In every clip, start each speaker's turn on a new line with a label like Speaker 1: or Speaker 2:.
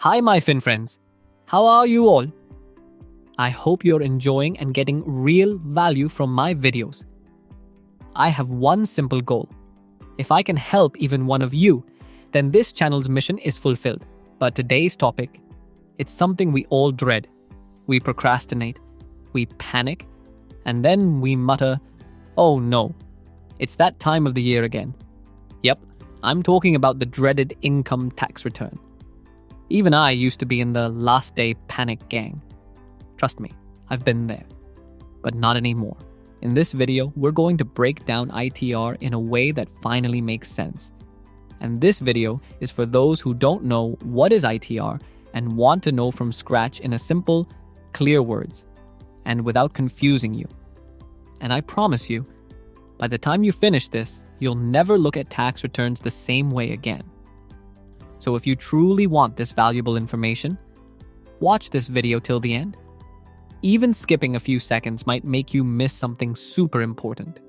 Speaker 1: Hi, MyFinFriends. How are you all? I hope you're enjoying and getting real value from my videos. I have one simple goal. If I can help even one of you, then this channel's mission is fulfilled. But today's topic, it's something we all dread. We procrastinate, we panic, and then we mutter, "Oh no, it's that time of the year again." Yep, I'm talking about the dreaded income tax return. Even I used to be in the last day panic gang. Trust me, I've been there. But not anymore. In this video, we're going to break down ITR in a way that finally makes sense. And this video is for those who don't know what is ITR and want to know from scratch in a simple, clear words, and without confusing you. And I promise you, by the time you finish this, you'll never look at tax returns the same way again. So if you truly want this valuable information, watch this video till the end. Even skipping a few seconds might make you miss something super important.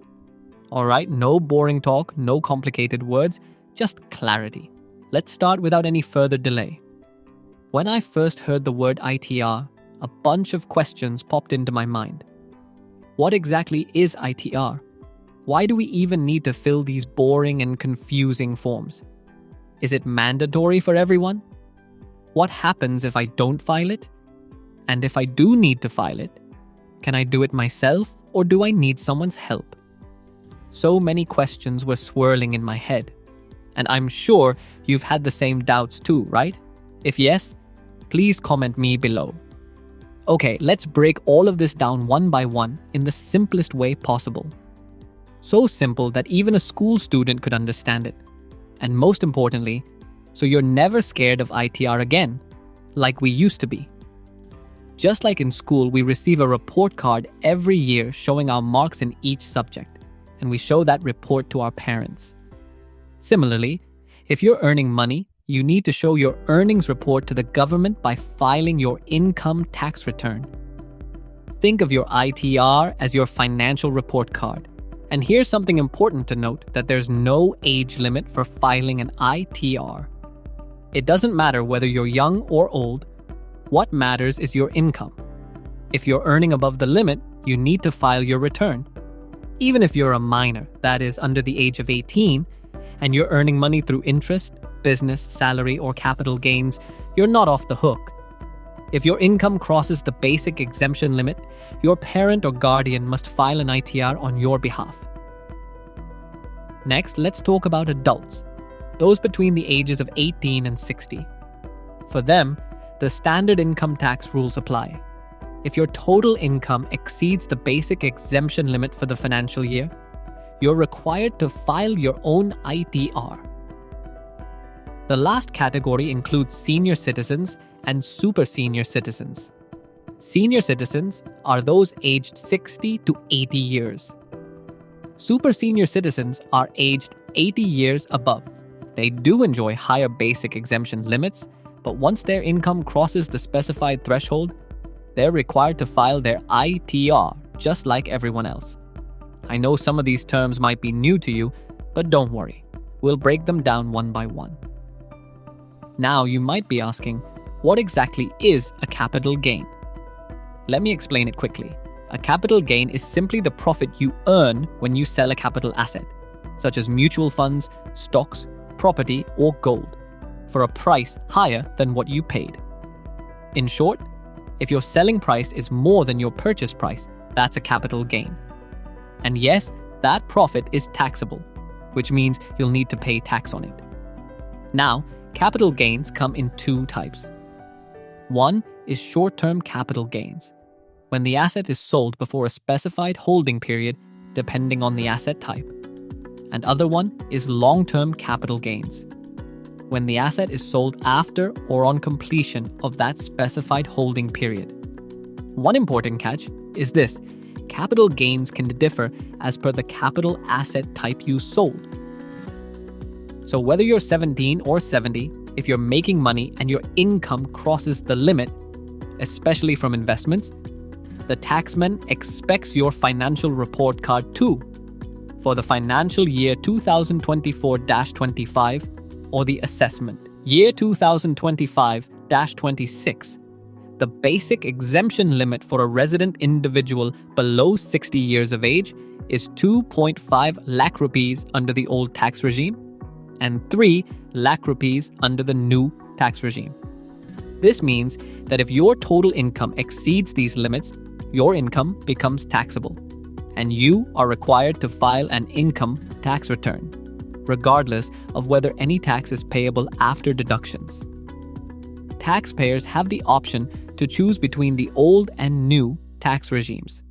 Speaker 1: Alright, no boring talk, no complicated words, just clarity. Let's start without any further delay. When I first heard the word ITR, a bunch of questions popped into my mind. What exactly is ITR? Why do we even need to fill these boring and confusing forms? Is it mandatory for everyone? What happens if I don't file it? And if I do need to file it, can I do it myself or do I need someone's help? So many questions were swirling in my head. And I'm sure you've had the same doubts too, right? If yes, please comment me below. Okay, let's break all of this down one by one in the simplest way possible. So simple that even a school student could understand it. And most importantly, so you're never scared of ITR again, like we used to be. Just like in school, we receive a report card every year showing our marks in each subject, and we show that report to our parents. Similarly, if you're earning money, you need to show your earnings report to the government by filing your income tax return. Think of your ITR as your financial report card. And here's something important to note, that there's no age limit for filing an ITR. It doesn't matter whether you're young or old. What matters is your income. If you're earning above the limit, you need to file your return. Even if you're a minor, that is under the age of 18, and you're earning money through interest, business, salary, or capital gains, you're not off the hook. If your income crosses the basic exemption limit, your parent or guardian must file an ITR on your behalf. Next, let's talk about adults, those between the ages of 18 and 60. For them, the standard income tax rules apply. If your total income exceeds the basic exemption limit for the financial year, you're required to file your own ITR. The last category includes senior citizens and super senior citizens. Senior citizens are those aged 60 to 80 years. Super senior citizens are aged 80 years above. They do enjoy higher basic exemption limits, but once their income crosses the specified threshold, they're required to file their ITR just like everyone else. I know some of these terms might be new to you, but don't worry. We'll break them down one by one. Now you might be asking, what exactly is a capital gain? Let me explain it quickly. A capital gain is simply the profit you earn when you sell a capital asset, such as mutual funds, stocks, property, or gold, for a price higher than what you paid. In short, if your selling price is more than your purchase price, that's a capital gain. And yes, that profit is taxable, which means you'll need to pay tax on it. Now, capital gains come in two types. One is short-term capital gains, when the asset is sold before a specified holding period depending on the asset type. And other one is long-term capital gains, when the asset is sold after or on completion of that specified holding period. One important catch is this: capital gains can differ as per the capital asset type you sold. So whether you're 17 or 70, if you're making money and your income crosses the limit, especially from investments, the taxman expects your financial report card too, for the financial year 2024-25 or the assessment year 2025 26, the basic exemption limit for a resident individual below 60 years of age is 2.5 lakh rupees under the old tax regime and 3 lakh rupees under the new tax regime. This means that if your total income exceeds these limits, your income becomes taxable, and you are required to file an income tax return, regardless of whether any tax is payable after deductions. Taxpayers have the option to choose between the old and new tax regimes,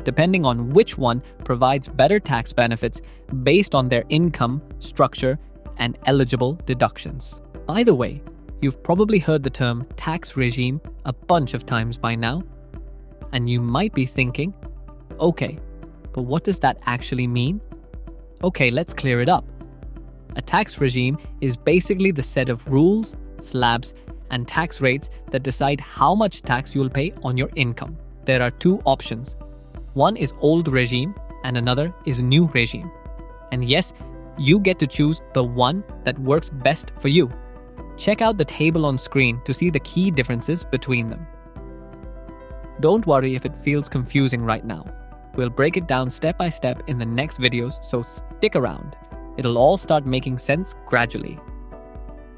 Speaker 1: depending on which one provides better tax benefits based on their income, structure, and eligible deductions. Either way, you've probably heard the term tax regime a bunch of times by now, and you might be thinking, okay, but what does that actually mean? Okay, let's clear it up. A tax regime is basically the set of rules, slabs, and tax rates that decide how much tax you'll pay on your income. There are two options. One is old regime and another is new regime. And yes, you get to choose the one that works best for you. Check out the table on screen to see the key differences between them. Don't worry if it feels confusing right now. We'll break it down step by step in the next videos, so stick around. It'll all start making sense gradually.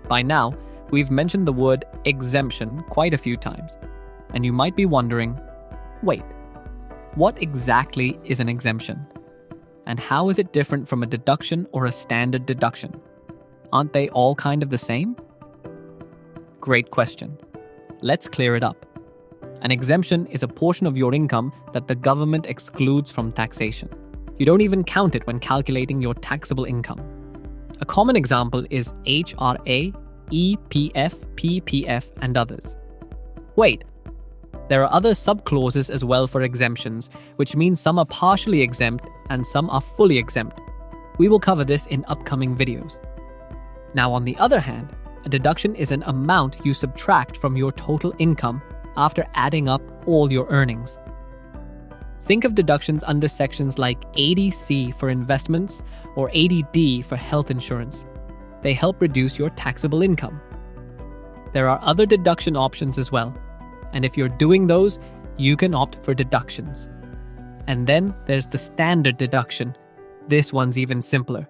Speaker 1: By now, we've mentioned the word exemption quite a few times, and you might be wondering, wait, what exactly is an exemption? And how is it different from a deduction or a standard deduction? Aren't they all kind of the same? Great question. Let's clear it up. An exemption is a portion of your income that the government excludes from taxation. You don't even count it when calculating your taxable income. A common example is HRA, EPF, PPF, and others. Wait, there are other subclauses as well for exemptions, which means some are partially exempt and some are fully exempt. We will cover this in upcoming videos. Now, on the other hand, a deduction is an amount you subtract from your total income after adding up all your earnings. Think of deductions under sections like 80C for investments or 80D for health insurance. They help reduce your taxable income. There are other deduction options as well, and if you're doing those, you can opt for deductions. And then there's the standard deduction. This one's even simpler.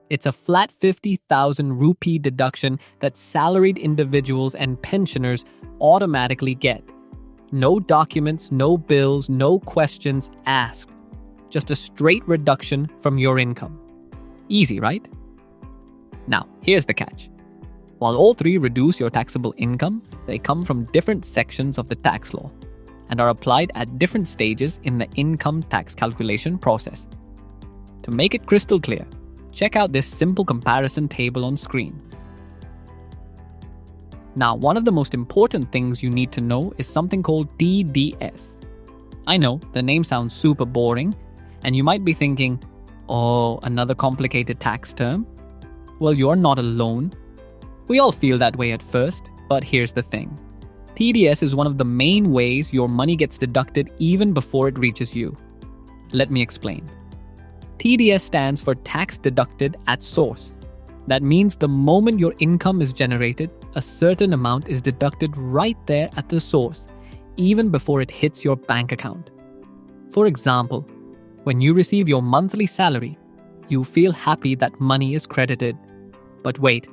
Speaker 1: It's a flat 50,000 rupee deduction that salaried individuals and pensioners automatically get. No documents, no bills, no questions asked. Just a straight reduction from your income. Easy, right? Now, here's the catch. While all three reduce your taxable income, they come from different sections of the tax law and are applied at different stages in the income tax calculation process. To make it crystal clear, check out this simple comparison table on screen. Now, one of the most important things you need to know is something called TDS. I know, the name sounds super boring, and you might be thinking, oh, another complicated tax term? Well, you're not alone. We all feel that way at first, but here's the thing. TDS is one of the main ways your money gets deducted even before it reaches you. Let me explain. TDS stands for tax deducted at source. That means the moment your income is generated, a certain amount is deducted right there at the source, even before it hits your bank account. For example, when you receive your monthly salary, you feel happy that money is credited. But wait,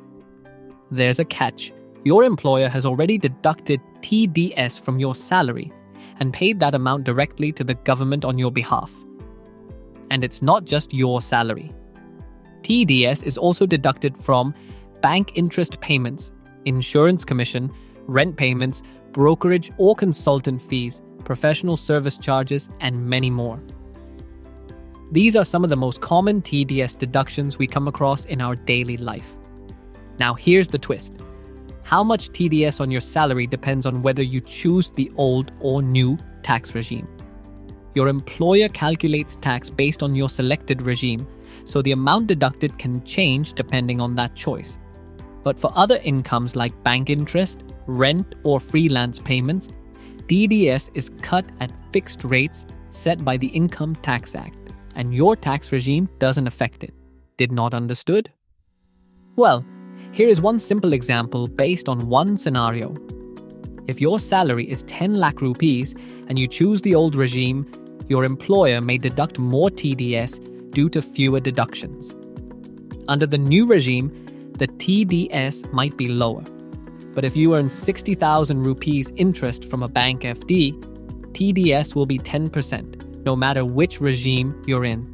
Speaker 1: there's a catch. Your employer has already deducted TDS from your salary and paid that amount directly to the government on your behalf. And it's not just your salary. TDS is also deducted from bank interest payments, insurance commission, rent payments, brokerage or consultant fees, professional service charges, and many more. These are some of the most common TDS deductions we come across in our daily life. Now here's the twist. How much TDS on your salary depends on whether you choose the old or new tax regime. Your employer calculates tax based on your selected regime, so the amount deducted can change depending on that choice. But for other incomes like bank interest, rent, or freelance payments, TDS is cut at fixed rates set by the Income Tax Act, and your tax regime doesn't affect it. Did not understood? Well, Here is one simple example based on one scenario. If your salary is 10 lakh rupees and you choose the old regime, your employer may deduct more TDS due to fewer deductions. Under the new regime, the TDS might be lower. But if you earn 60,000 rupees interest from a bank FD, TDS will be 10%, no matter which regime you're in.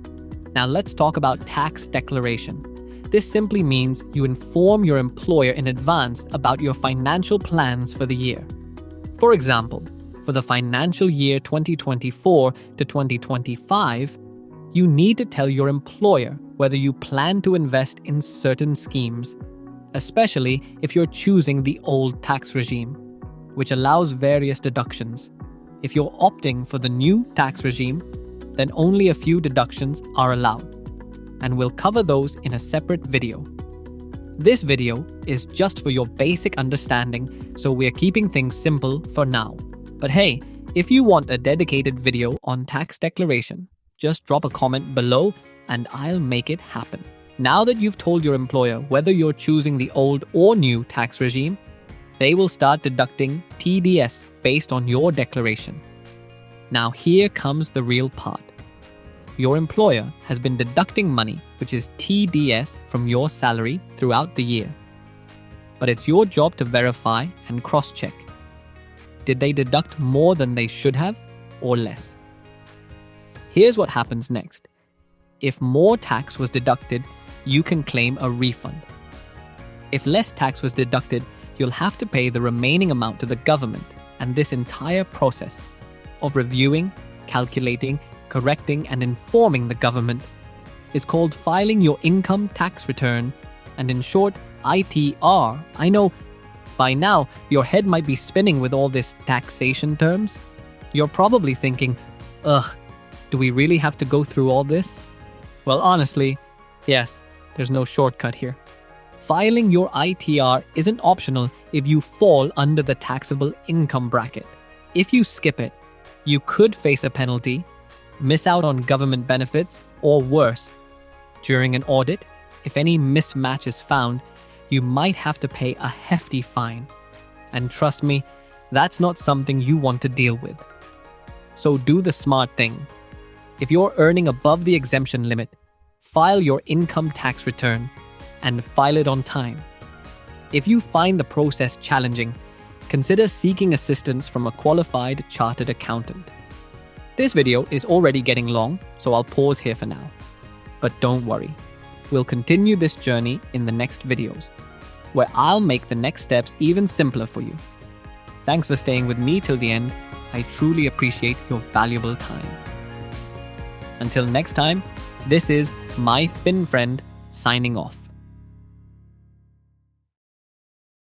Speaker 1: Now let's talk about tax declaration. This simply means you inform your employer in advance about your financial plans for the year. For example, for the financial year 2024 to 2025, you need to tell your employer whether you plan to invest in certain schemes, especially if you're choosing the old tax regime, which allows various deductions. If you're opting for the new tax regime, then only a few deductions are allowed, and we'll cover those in a separate video. This video is just for your basic understanding, so we're keeping things simple for now. But hey, if you want a dedicated video on tax declaration, just drop a comment below and I'll make it happen. Now that you've told your employer whether you're choosing the old or new tax regime, they will start deducting TDS based on your declaration. Now here comes the real part. Your employer has been deducting money, which is TDS, from your salary throughout the year. But it's your job to verify and cross-check. Did they deduct more than they should have or less? Here's what happens next. If more tax was deducted, you can claim a refund. If less tax was deducted, you'll have to pay the remaining amount to the government, and this entire process of reviewing, calculating, correcting, and informing the government is called filing your income tax return, and in short, ITR. I know by now your head might be spinning with all this taxation terms. You're probably thinking, ugh, do we really have to go through all this? Well, honestly, yes, there's no shortcut here. Filing your ITR isn't optional if you fall under the taxable income bracket. If you skip it, you could face a penalty, miss out on government benefits, or worse, during an audit, if any mismatch is found, you might have to pay a hefty fine. And trust me, that's not something you want to deal with. So do the smart thing. If you're earning above the exemption limit, file your income tax return and file it on time. If you find the process challenging, consider seeking assistance from a qualified chartered accountant. This video is already getting long, so I'll pause here for now. But don't worry, we'll continue this journey in the next videos, where I'll make the next steps even simpler for you. Thanks for staying with me till the end. I truly appreciate your valuable time. Until next time, this is MyFinFriend signing off.